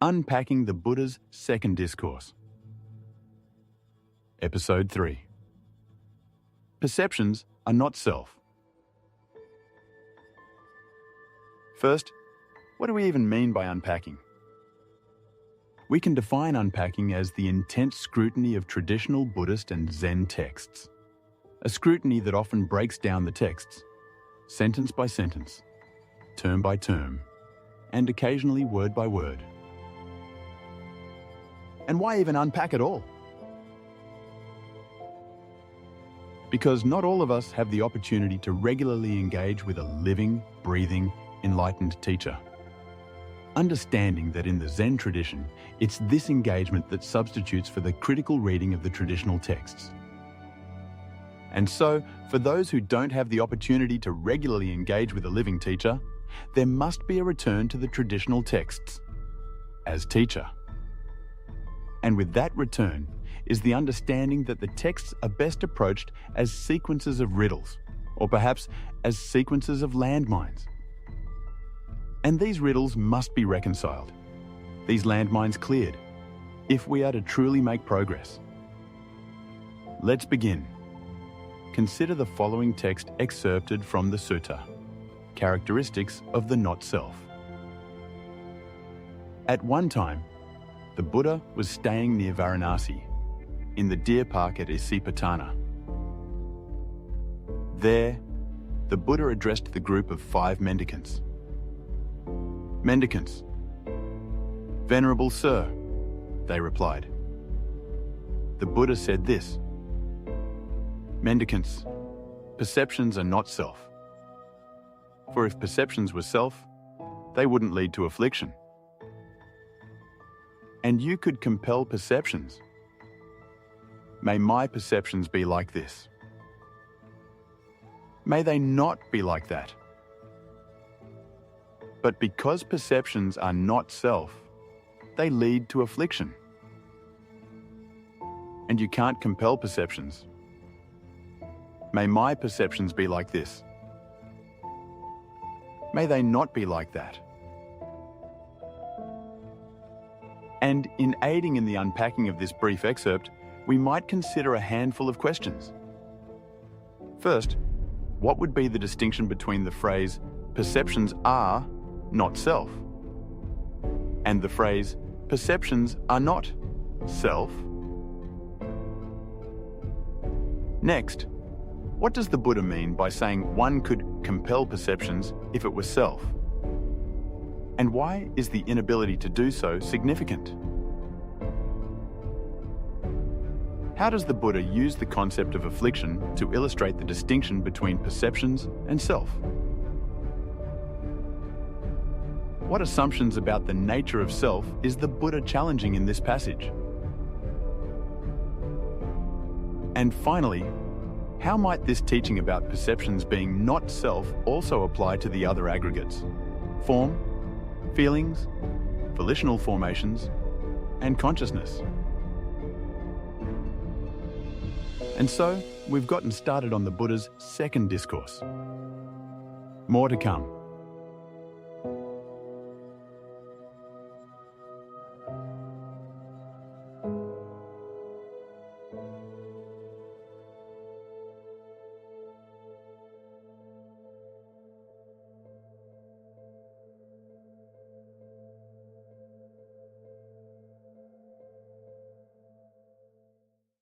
Unpacking the Buddha's Second Discourse. Episode 3. Perceptions are not self. First, what do we even mean by unpacking? We can define unpacking as the intense scrutiny of traditional Buddhist and Zen texts. A scrutiny that often breaks down the texts, sentence by sentence, term by term, and occasionally word by word. And why even unpack at all? Because not all of us have the opportunity to regularly engage with a living, breathing, enlightened teacher. Understanding that in the Zen tradition, it's this engagement that substitutes for the critical reading of the traditional texts. And so, for those who don't have the opportunity to regularly engage with a living teacher, there must be a return to the traditional texts as teacher. And with that return is the understanding that the texts are best approached as sequences of riddles, or perhaps as sequences of landmines. And these riddles must be reconciled, these landmines cleared, if we are to truly make progress. Let's begin. Consider the following text excerpted from the Sutta, Characteristics of the Not-Self. At one time, the Buddha was staying near Varanasi, in the deer park at Isipatana. There, the Buddha addressed the group of 5 mendicants. "Mendicants, Venerable Sir," they replied. The Buddha said this: "Mendicants, perceptions are not self. For if perceptions were self, they wouldn't lead to affliction. And you could compel perceptions. May my perceptions be like this. May they not be like that. But because perceptions are not self, they lead to affliction. And you can't compel perceptions. May my perceptions be like this. May they not be like that." And in aiding in the unpacking of this brief excerpt, we might consider a handful of questions. First, what would be the distinction between the phrase, "perceptions are not self," and the phrase, "perceptions are not self"? Next, what does the Buddha mean by saying one could compel perceptions if it were self? And why is the inability to do so significant? How does the Buddha use the concept of affliction to illustrate the distinction between perceptions and self? What assumptions about the nature of self is the Buddha challenging in this passage? And finally, how might this teaching about perceptions being not self also apply to the other aggregates: form, feelings, volitional formations, and consciousness? And so, we've gotten started on the Buddha's second discourse. More to come.